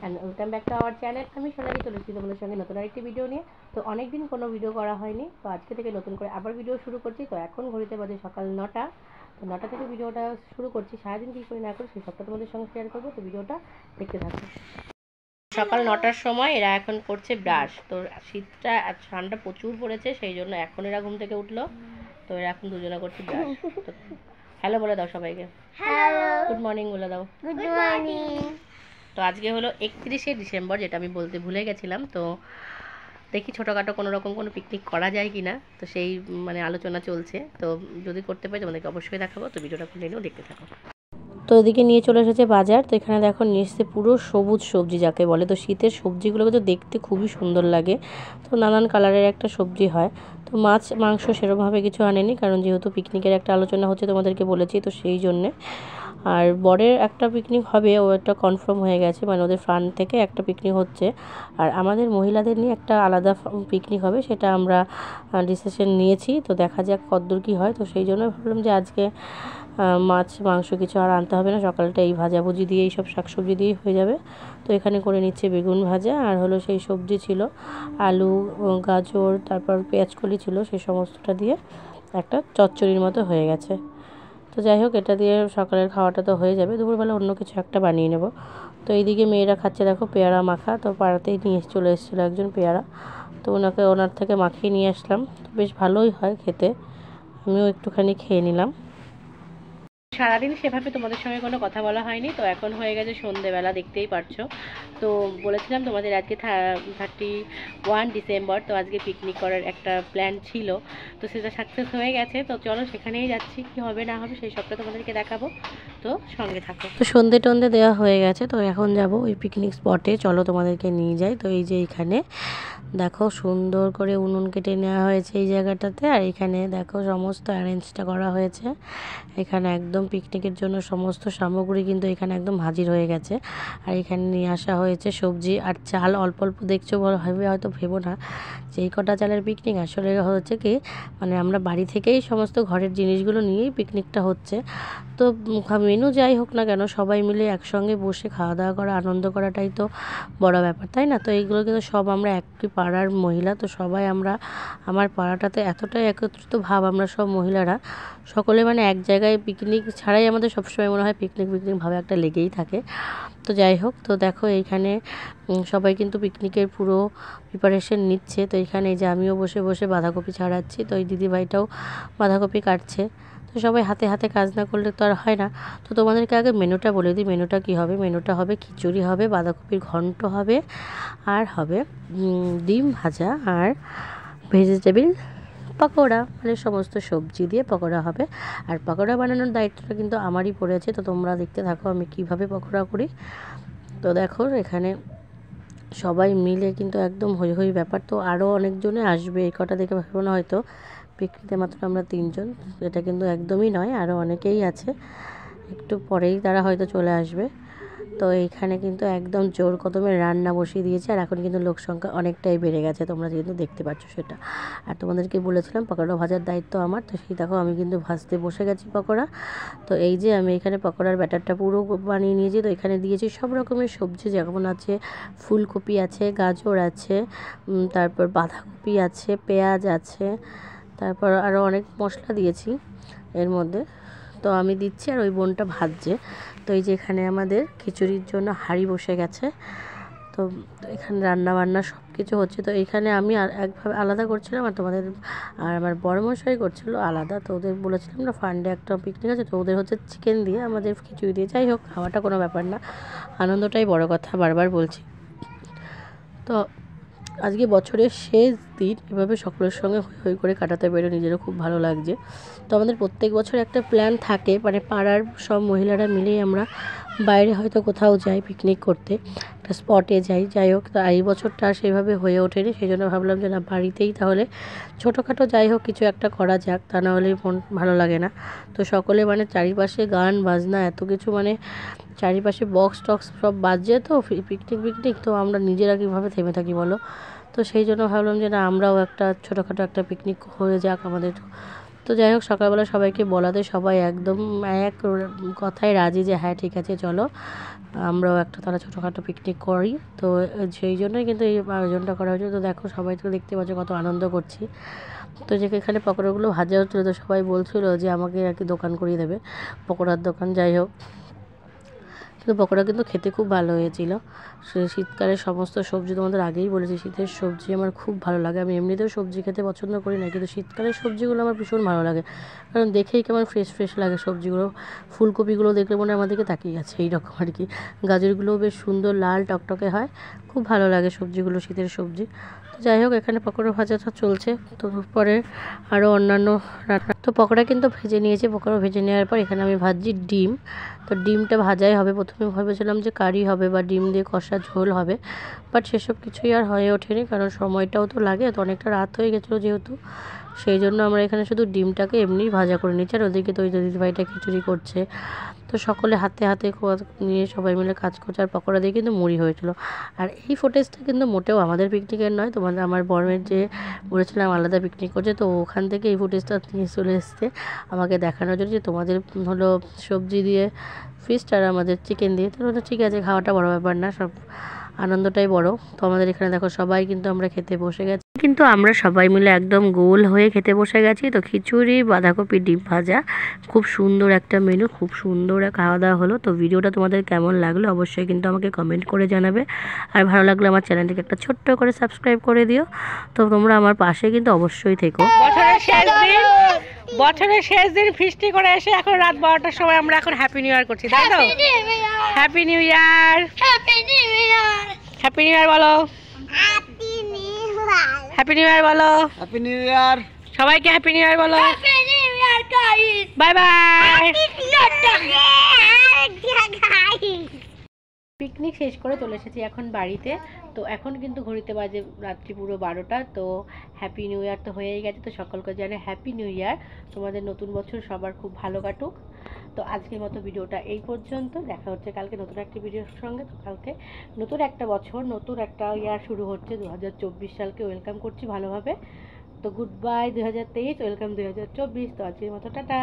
And welcome back to our channel. আমি সোনালি চলে এসেছি তোমাদের সঙ্গে নতুন আরেকটি ভিডিও নিয়ে। তো অনেক দিন কোনো ভিডিও করা হয়নি, তো আজকে থেকে নতুন করে আবার ভিডিও শুরু করছি। তো এখন ঘড়িতে বাজে সকাল 9টা। তো 9টা থেকে ভিডিওটা শুরু করছি। সারাদিন কী করি না করি সেই সবটা তোমাদের সঙ্গে শেয়ার করবো, তো ভিডিওটা দেখতে থাকো। সকাল 9টার সময় এরা এখন করছে ব্রাশ। তো শীতটা ঠান্ডা প্রচুর পড়েছে, সেই জন্য এখন এরা ঘুম থেকে উঠলো। তো এরা এখন দুজনে করছে ব্রাশ। তো হ্যালো বলে দাও সবাইকে। হ্যালো, গুড মর্নিং বলে দাও। Good morning. তো আজকে হলো 31শে ডিসেম্বর, যেটা আমি বলতে ভুলে গেছিলাম। তো দেখি ছোটোখাটো কোনো রকম কোনো পিকনিক করা যায় কি না, তো সেই আলোচনা চলছে। তো যদি করতে পারি তোমাদেরকে অবশ্যই দেখাবো, তো ভিডিওটা কন্টিনিউ দেখতে থাকো। তো এদিকে নিয়ে চলে এসেছে বাজার। তো এখানে দেখো নিয়ে এসেছে পুরো সবুজ সবজি যাকে বলে। তো শীতের সবজিগুলোকে তো দেখতে খুবই সুন্দর লাগে। তো নানান কালারের একটা সবজি হয়। তো মাছ মাংস সেরকমভাবে কিছু আনেনি, কারণ যেহেতু পিকনিকের একটা আলোচনা হচ্ছে তোমাদেরকে বলেছি, তো সেই জন্যে। আর বরের একটা পিকনিক হবে, ও একটা কনফার্ম হয়ে গেছে, ওদের ফান্ড থেকে একটা পিকনিক হচ্ছে। আর আমাদের মহিলাদের নিয়ে একটা আলাদা পিকনিক হবে, সেটা আমরা ডিসিশন নিয়েছি। তো দেখা যাক কতদূর কী হয়। তো সেই জন্য ভাবলাম যে আজকে মাছ মাংস কিছু আর আনতে হবে না, সকালটা এই ভাজাভুজি দিয়ে এইসব শাকসবজি দিয়েই হয়ে যাবে। তো এখানে করে নিচ্ছে বেগুন ভাজা, আর হলো সেই সবজি ছিল আলু, গাজর, তারপর পেঁয়াজকলি ছিল, সেই সমস্তটা দিয়ে একটা চচ্চড়ির মতো হয়ে গেছে। তো যাই হোক, এটা দিয়ে সকালের খাওয়াটা তো হয়ে যাবে। দুপুরবেলা অন্য কিছু একটা বানিয়ে নেব। তো এইদিকে মেয়েরা খাচ্ছে দেখো পেয়ারা মাখা। তো পাড়াতেই নিয়ে চলে এসেছিলো একজন পেয়ারা, তো ওনার থেকে মাখিয়ে নিয়ে আসলাম। বেশ ভালোই হয় খেতে, আমিও একটুখানি খেয়ে নিলাম। সারাদিন সেভাবে তোমাদের সঙ্গে কোনো কথা বলা হয়নি। তো এখন হয়ে গেছে সন্ধেবেলা, দেখতেই পারছো। তো বলেছিলাম তোমাদের আজকে 31 ডিসেম্বর, তো আজকে পিকনিক করার একটা প্ল্যান ছিল, তো সেটা সাকসেস হয়ে গেছে। তো চলো সেখানেই যাচ্ছি, কি হবে না হবে সেই সবটা তোমাদেরকে দেখাবো, তো সঙ্গে থাকো। তো সন্ধে টন্ধে দেওয়া হয়ে গেছে, তো এখন যাব ওই পিকনিক স্পটে। চলো তোমাদেরকে নিয়ে যাই। তো এই যে এইখানে দেখো সুন্দর করে উনুন কেটে নেওয়া হয়েছে এই জায়গাটাতে, আর এখানে দেখো সমস্ত অ্যারেঞ্জটা করা হয়েছে। এখানে একদম পিকনিকের জন্য সমস্ত সামগ্রী কিন্তু এখানে একদম হাজির হয়ে গেছে। আর এখানে নিয়ে আসা হয়েছে সবজি আর চাল, অল্প অল্প দেখছো ভাবে হয়তো ভেবো না যে এই কটা চালের পিকনিক। আসলে হচ্ছে কি, আমরা বাড়ি থেকেই সমস্ত ঘরের জিনিসগুলো নিয়েই পিকনিকটা হচ্ছে। তো মেনু যাই হোক না কেন, সবাই মিলে একসঙ্গে বসে খাওয়া দাওয়া করা, আনন্দ করাটাই তো বড় ব্যাপার, তাই না? তো এইগুলো কিন্তু সব আমরা একই পাড়ার মহিলা, তো সবাই আমার পাড়াটাতে এতটাই একত্রিত ভাব, আমরা সব মহিলারা সকলে এক জায়গায় পিকনিক ছাড়াই আমাদের সবসময় মনে হয় পিকনিক ভাবে একটা লেগেই থাকে। তো যাই হোক, তো দেখো এইখানে সবাই কিন্তু পিকনিকের পুরো প্রিপারেশন নিচ্ছে। তো এইখানে এই যে আমিও বসে বসে বাঁধাকপি ছাড়াচ্ছি, তো এই দিদিভাইটাও বাঁধাকপি কাটছে। তো সবাই হাতে হাতে কাজ না করলে তো আর হয় না। তো তোমাদেরকে আগে মেনুটা বলে দিই, মেনুটা কী হবে। মেনুটা হবে খিচুড়ি হবে, বাঁধাকপির ঘন্ট হবে, আর হবে ডিম ভাজা, আর ভেজিটেবিল পকোড়া, সমস্ত সবজি দিয়ে পকোড়া হবে। আর পকোড়া বানানোর দায়িত্বটা কিন্তু আমারই পড়েছে। তো তোমরা দেখতে থাকো আমি কিভাবে পকোড়া করি। তো দেখো এখানে সবাই মিলে কিন্তু একদম হই হই ব্যাপার। তো আরও অনেকজনে আসবে, এই কটা দেখে ভাবো না হয়তো পিকনিকে মাত্র আমরা 3জন, এটা কিন্তু একদমই নয়, আরও অনেকেই আছে। একটু পরেই তারা হয়তো চলে আসবে। তো এইখানে কিন্তু একদম জোর কদমে রান্না বসিয়ে দিয়েছে, আর এখন কিন্তু লোক সংখ্যা অনেকটাই বেড়ে গেছে, তোমরা কিন্তু দেখতে পাচ্ছ সেটা। আর তোমাদেরকে বলেছিলাম পকোড়া ভাজার দায়িত্ব আমার, তো সেই দেখো আমি কিন্তু ভাজতে বসে গেছি পকোড়া। তো এই যে আমি এখানে পকোড়ার ব্যাটারটা পুরো বানিয়ে নিয়েছি। তো এখানে দিয়েছি সব রকমের সবজি, যেমন আছে ফুলকপি আছে, গাজর আছে, তারপর বাঁধাকপি আছে, পেঁয়াজ আছে, তারপর আরও অনেক মশলা দিয়েছি এর মধ্যে। তো আমি দিচ্ছি, আর ওই বোনটা ভাজছে। তো এই যে এখানে আমাদের খিচুড়ির জন্য হাঁড়ি বসে গেছে। তো এখানে রান্না বান্না সব কিছু হচ্ছে। তো এখানে আমি আর একভাবে আলাদা করছিলাম, আর আমার বড়মশাই করছিল আলাদা। তো ওদের বলেছিলাম না ফান্ডে একটা পিকনিক আছে, তো ওদের হচ্ছে চিকেন দিয়ে, আমাদের খিচুড়ি দিয়ে। যাই হোক, খাওয়াটা কোনো ব্যাপার না, আনন্দটাই বড় কথা, বারবার বলছি। তো আজকে বছরের শেষ দিন এভাবে সকলের সঙ্গে হই হই করে কাটাতে পেরে নিজেরও খুব ভালো লাগছে। তো আমাদের প্রত্যেক বছর একটা প্ল্যান থাকে, পাড়ার সব মহিলারা মিলেই আমরা বাইরে হয়তো কোথাও যাই পিকনিক করতে, একটা স্পটে যাই। যাই হোক, তো এই বছরটা সেভাবে হয়ে ওঠেনি, সেই জন্য ভাবলাম যে না, বাড়িতেই তাহলে ছোটোখাটো যাই হোক কিছু একটা করা যাক, তা না হলে মন ভালো লাগে না। তো সকলে চারিপাশে গান বাজনা এত কিছু, চারিপাশে বক্স টক্স সব বাজছে। তো পিকনিক, তো আমরা নিজেরা কীভাবে থেমে থাকি বলো? তো সেই জন্য ভাবলাম যে না, আমরাও একটা ছোটোখাটো একটা পিকনিক হয়ে যাক আমাদের। তো তো যাই হোক সকালবেলা সবাইকে বলাতে সবাই একদম এক কথায় রাজি যে হ্যাঁ ঠিক আছে চলো আমরাও একটা তারা ছোটোখাটো পিকনিক করি। তো সেই জন্যই কিন্তু এই আয়োজনটা করা হয়েছে। তো দেখো সবাই তো দেখতে পাচ্ছ কত আনন্দ করছি। তো যে এখানে পকোড়াগুলো ভাজা হচ্ছিলো, তো সবাই বলছিল যে আমাকে আর কি দোকান করিয়ে দেবে, পকোড়ার দোকান। যাই হোক, কিন্তু পকোড়া কিন্তু খেতে খুব ভালো হয়েছিল। শীতকালের সমস্ত সবজি তোমাদের আগেই বলেছি, শীতের সবজি আমার খুব ভালো লাগে। আমি এমনিতেও সবজি খেতে পছন্দ করি না, কিন্তু শীতকালের সবজিগুলো আমার ভীষণ ভালো লাগে, কারণ দেখেই কেমন ফ্রেশ ফ্রেশ লাগে সবজিগুলো। ফুলকপিগুলো দেখলে মনে হয় আমাদেরকে তাকিয়ে আছে এইরকম আর কি। গাজরগুলোও বেশ সুন্দর লাল টকটকে হয়, খুব ভালো লাগে সবজিগুলো, শীতের সবজি। তো যাই হোক, এখানে পকোড়া ভাজাটা চলছে। তো পরে আরও অন্যান্য রান্না, তো পকোড়া কিন্তু ভেজে নিয়েছি। পকোড়া ভেজে নেওয়ার পর এখানে আমি ভাজছি ডিম। তো ডিমটা ভাজাই হবে। প্রথমে ভেবেছিলাম যে কারি হবে বা ডিম দিয়ে কষা ঝোল হবে, বাট সেসব কিছুই আর হয়ে ওঠেনি, কারণ সময়টাও তো লাগে। তো অনেকটা রাত হয়ে গেছিলো যেহেতু, সেই জন্য আমরা এখানে শুধু ডিমটাকে এমনিই ভাজা করে নিচ্ছি। আর ওদিকে তো ওই দিদিভাইটা খিচুড়ি করছে। তো সকলে হাতে হাতে নিয়ে সবাই মিলে কাজ করছে। আর পকোড়া দিয়ে কিন্তু মুড়ি হয়েছিল। আর এই ফুটেজটা কিন্তু মোটেও আমাদের পিকনিকের নয়, তোমাদের আমার বর্মের যে বলেছিলাম আলাদা পিকনিক করছে, তো ওখান থেকে এই ফুটেজটা নিয়ে চলে এসছে আমাকে দেখানোর জন্য যে তোমাদের হলো সবজি দিয়ে ফিস্ট আর আমাদের চিকেন দিয়ে। তো ঠিক আছে, খাওয়াটা বড় ব্যাপার না, সব আনন্দটাই বড়। তো আমাদের এখানে দেখো সবাই কিন্তু আমরা খেতে বসে গেছি, কিন্তু আমরা সবাই মিলে একদম গোল হয়ে খেতে বসে গেছি। তো খিচুড়ি, বাঁধাকপি, ডিম ভাজা, খুব সুন্দর একটা মেনু, খুব সুন্দর খাওয়া দাওয়া হলো। তো ভিডিওটা তোমাদের কেমন লাগলো অবশ্যই কিন্তু আমাকে কমেন্ট করে জানাবে। আর ভালো লাগলে আমার চ্যানেলটিকে একটা ছোট্ট করে সাবস্ক্রাইব করে দিও। তো তোমরা আমার পাশে কিন্তু অবশ্যই থেকো। বছরের শেষ দিন ফিস্টি করে এসে এখন রাত 12টার সময় আমরা এখন হ্যাপি নিউ ইয়ার করছি, তাই তো? Happy new year, happy new year বলো, হ্যাপি নিউ ইয়ার বলো, হ্যাপি নিউ ইয়ার, সবাইকে হ্যাপি নিউ ইয়ার বলো, বাই বাই। পিকনিক শেষ করে চলে এসেছি এখন বাড়িতে। তো এখন কিন্তু ঘড়িতে বাজে রাত্রি পুরো 12টা। তো হ্যাপি নিউ ইয়ার তো হয়েই গেছে। তো সকলকে জানাই হ্যাপি নিউ ইয়ার, তোমাদের নতুন বছর সবার খুব ভালো কাটুক। তো আজকের মতো ভিডিওটা এই পর্যন্ত, দেখা হচ্ছে কালকে নতুন একটা ভিডিওর সঙ্গে। তো কালকে নতুন একটা বছর, নতুন একটা ইয়ার শুরু হচ্ছে, 2024 সালকে ওয়েলকাম করছি ভালোভাবে। তো গুড বাই 2023, ওয়েলকাম 2024। তো আজকের মতো টাটা।